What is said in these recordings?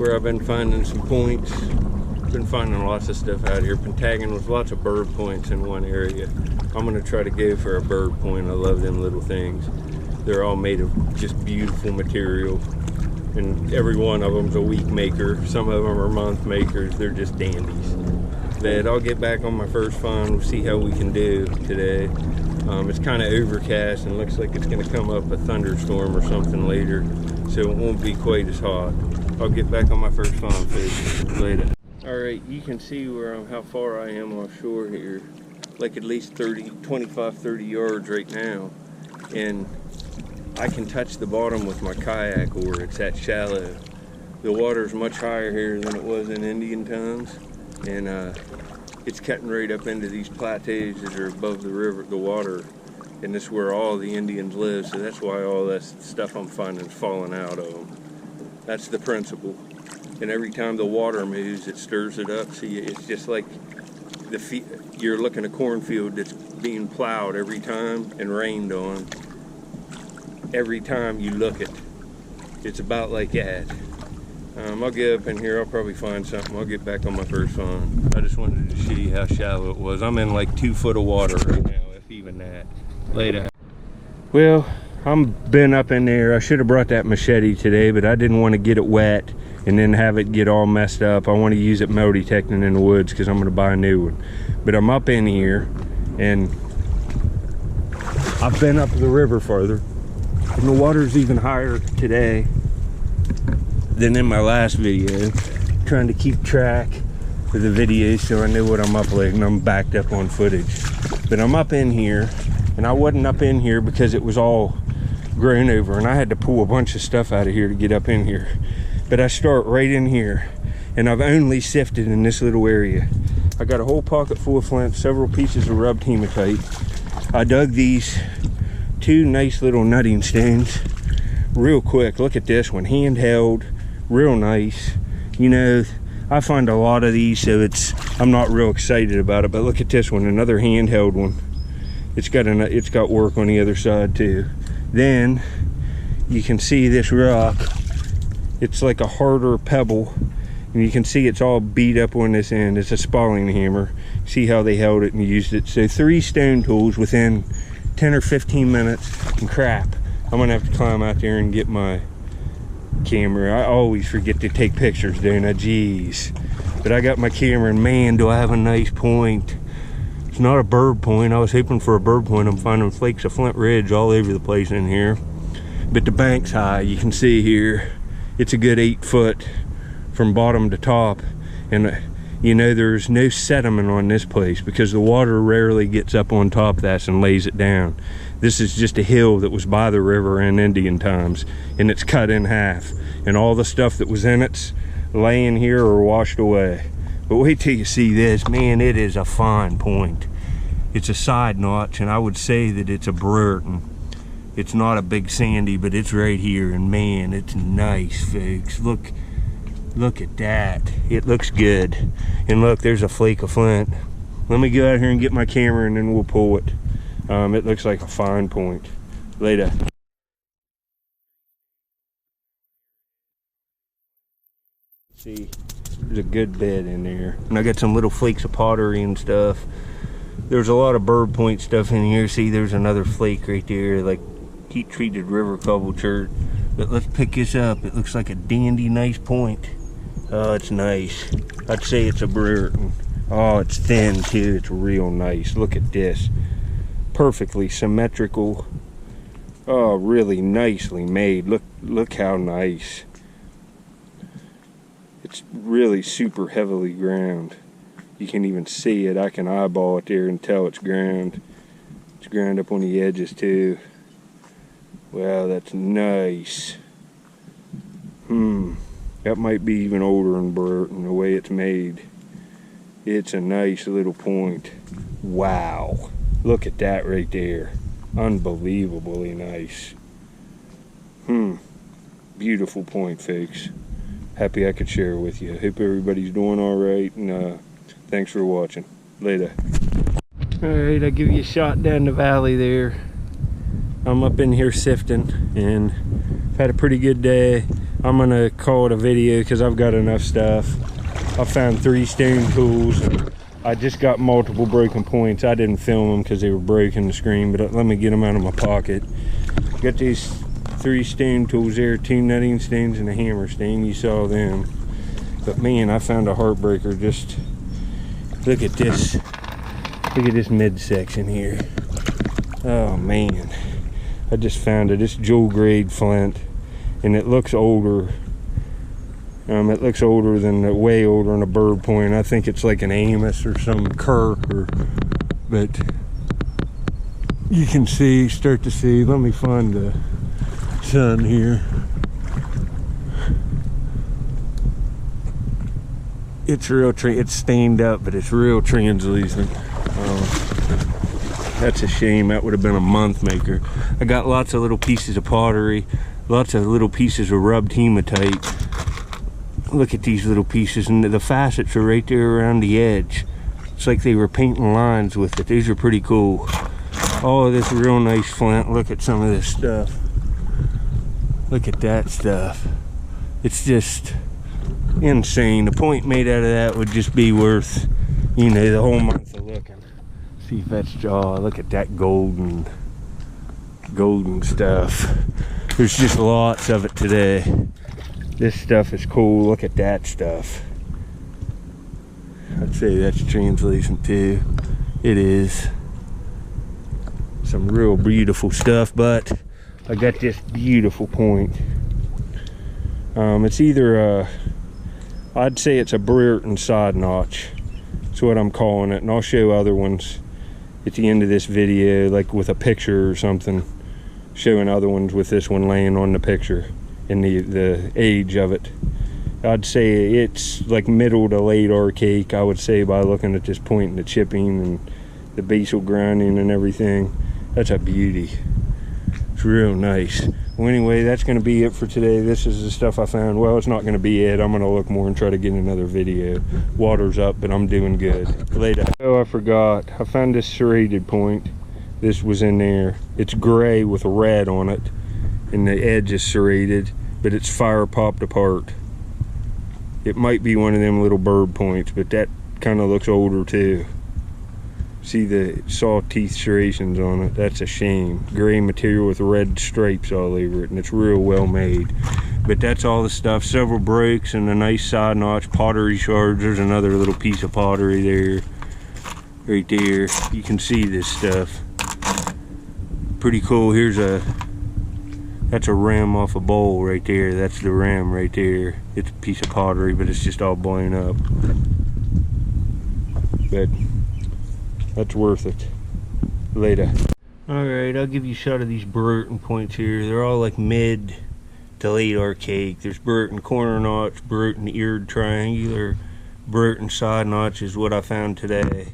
where I've been finding some points. Been finding lots of stuff out here. Been tagging with lots of bird points in one area. I'm gonna try to go for a bird point. I love them little things. They're all made of just beautiful material, and every one of them's a week maker. Some of them are month makers. They're just dandies. But I'll get back on my first find. We'll see how we can do today. It's kind of overcast and looks like it's gonna come up a thunderstorm or something later, so it won't be quite as hot. I'll get back on my first find fish later. Alright, you can see how far I am offshore here. Like at least 25-30 yards right now. And I can touch the bottom with my kayak oar. It's that shallow. The water's much higher here than it was in Indian times. And it's cutting right up into these plateaus that are above the river, the water. And this is where all the Indians live. So that's why all that stuff I'm finding is falling out of them. That's the principle. And every time the water moves, it stirs it up. See, it's just like you're looking at a cornfield that's being plowed every time and rained on. Every time you look at it, it's about like that. I'll get up in here. I'll probably find something. I'll get back on my first find. I just wanted to show you how shallow it was. I'm in like 2 foot of water right now, if even that. Later. Well, I'm been up in there. I should have brought that machete today, but I didn't want to get it wet and then have it get all messed up. I want to use it metal detecting in the woods because I'm going to buy a new one. But I'm up in here, and I've been up the river farther, and the water's even higher today than in my last video. Trying to keep track of the videos so I know what I'm uploading. I'm backed up on footage. But I'm up in here, and I wasn't up in here because it was all grown over, and I had to pull a bunch of stuff out of here to get up in here. But I start right in here, and I've only sifted in this little area. I got a whole pocket full of flint, several pieces of rubbed hematite. I dug these 2 nice little nutting stones real quick. Look at this one, handheld, real nice. You know, I find a lot of these, so I'm not real excited about it, but look at this one, another handheld one. It's got work on the other side too. Then you can see this rock. It's like a harder pebble, and you can see it's all beat up on this end. It's a spalling hammer. See how they held it and used it. So 3 stone tools within 10 or 15 minutes, and crap, I'm gonna have to climb out there and get my camera. I always forget to take pictures, don't I? Jeez. But I got my camera, and man, do I have a nice point. It's not a bird point. I was hoping for a bird point. I'm finding flakes of Flint Ridge all over the place in here. But the bank's high. You can see here, it's a good 8 foot from bottom to top. And you know, there's no sediment on this place because the water rarely gets up on top of that and lays it down. This is just a hill that was by the river in Indian times, and it's cut in half. And all the stuff that was in it's laying here or washed away. But wait till you see this. Man, it is a fine point. It's a side notch, and I would say that it's a Brewerton. It's not a big sandy, but it's right here, and man, it's nice, folks. Look at that. It looks good. And look, there's a flake of flint. Let me go out here and get my camera, and then we'll pull it. It looks like a fine point. Later. See, there's a good bed in there. And I got some little flakes of pottery and stuff. There's a lot of bird point stuff in here. See, there's another flake right there, like heat treated river cobble chert. But let's pick this up. It looks like a dandy nice point. Oh, it's nice. I'd say it's a Brewerton. Oh, it's thin too. It's real nice. Look at this. Perfectly symmetrical. Oh, really nicely made. Look how nice. It's really super heavily ground. You can even see it. I can eyeball it there and tell it's ground. It's ground up on the edges too. Wow, that's nice. That might be even older than Brewerton, the way it's made. It's a nice little point. Wow. Look at that right there. Unbelievably nice. Beautiful point, folks. Happy I could share it with you. Hope everybody's doing all right, and thanks for watching. Later. All right, I'll give you a shot down the valley there. I'm up in here sifting, and I've had a pretty good day. I'm gonna call it a video because I've got enough stuff. I found 3 stone tools. I just got multiple broken points. I didn't film them because they were breaking the screen, but let me get them out of my pocket. Got these 3 stone tools there, 2 nutting stones and a hammer stone. You saw them. But man, I found a heartbreaker. Just look at this. Look at this midsection here. Oh man. I just found it. It's jewel grade flint. And it looks older. It looks older than, way older than a bird point. I think it's like an Amos or some Kirk, but you can see, start to see. Let me find the sun here. It's real, it's stained up, but it's real translucent. That's a shame. That would have been a month maker. I got lots of little pieces of pottery, lots of little pieces of rubbed hematite. Look at these little pieces, and the facets are right there around the edge. It's like they were painting lines with it. These are pretty cool. All of this real nice flint. Look at some of this stuff. Look at that stuff. It's just insane. The point made out of that would just be worth, you know, the whole month of looking. See if that's jaw. Look at that golden stuff. There's just lots of it today. This stuff is cool. Look at that stuff. I'd say that's translucent too. It is. Some real beautiful stuff, but I got this beautiful point. It's either I'd say it's a Brereton side notch. That's what I'm calling it, and I'll show other ones at the end of this video, like with a picture or something, showing other ones with this one laying on the picture. In the age of it. I'd say it's like middle to late archaic, I would say, by looking at this point and the chipping and the basal grinding and everything. That's a beauty. It's real nice. Well, anyway, that's going to be it for today. This is the stuff I found. Well, it's not going to be it. I'm going to look more and try to get another video. Water's up, but I'm doing good. Later. Oh, I forgot. I found this serrated point. This was in there. It's gray with red on it, and the edge is serrated, but it's fire popped apart. It might be one of them little bird points, but that kind of looks older too. See the saw teeth serrations on it. That's a shame. Gray material with red stripes all over it, and it's real well made. But that's all the stuff. Several breaks and a nice side notch, pottery shards. There's another little piece of pottery there, right there. You can see this stuff. Pretty cool. That's a rim off a bowl right there. That's the rim right there. It's a piece of pottery, but it's just all blown up. But that's worth it. Later. Alright, I'll give you a shot of these Brereton points here. They're all like mid to late archaic. There's Brereton corner notch, Brereton eared triangular, Brereton side notch is what I found today.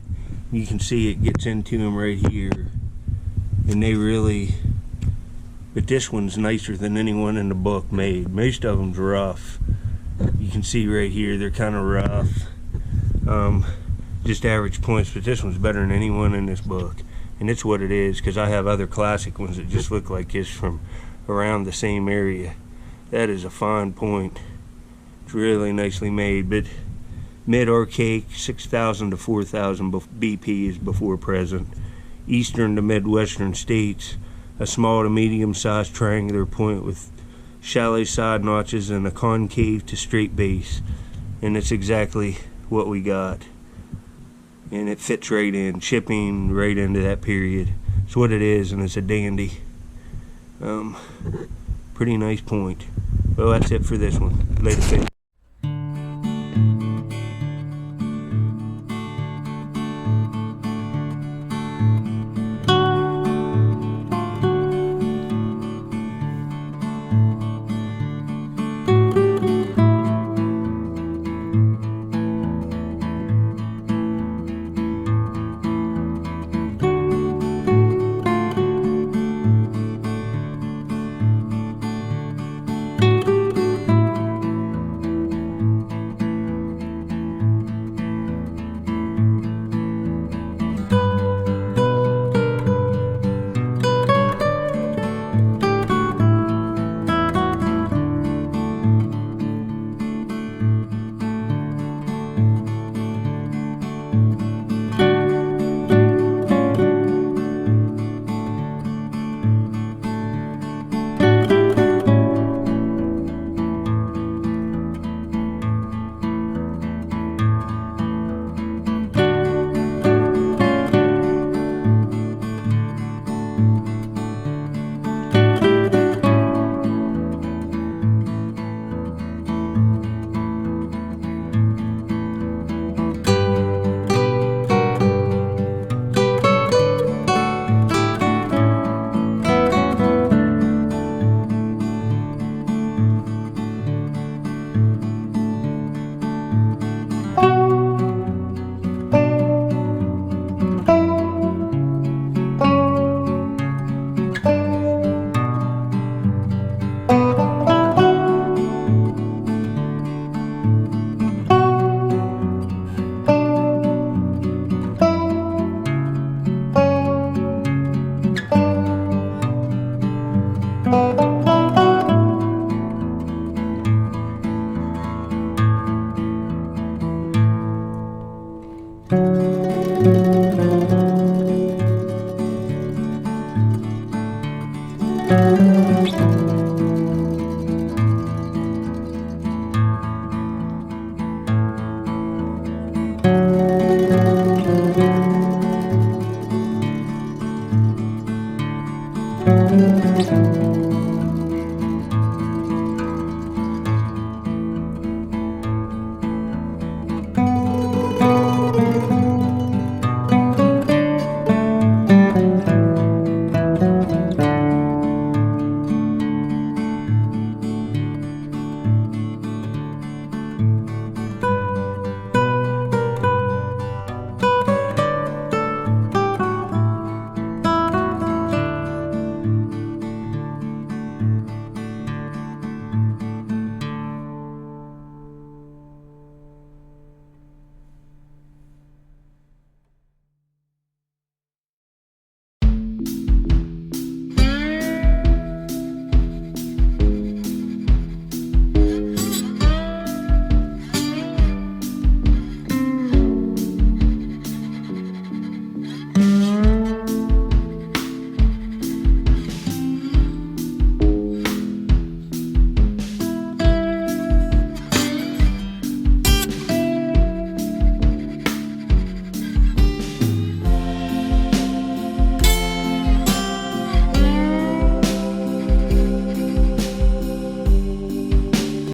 You can see it gets into them right here. And they really... But this one's nicer than anyone in the book made. Most of them's rough. You can see right here, they're kind of rough. Just average points, but this one's better than anyone in this book. And it's what it is, because I have other classic ones that just look like this from around the same area. That is a fine point. It's really nicely made, but mid-archaic, 6,000 to 4,000 BP is before present. Eastern to Midwestern states, a small to medium-sized triangular point with shallow side notches and a concave to straight base. And it's exactly what we got. And it fits right in, chipping right into that period. It's what it is, and it's a dandy. Pretty nice point. Well, that's it for this one. Later,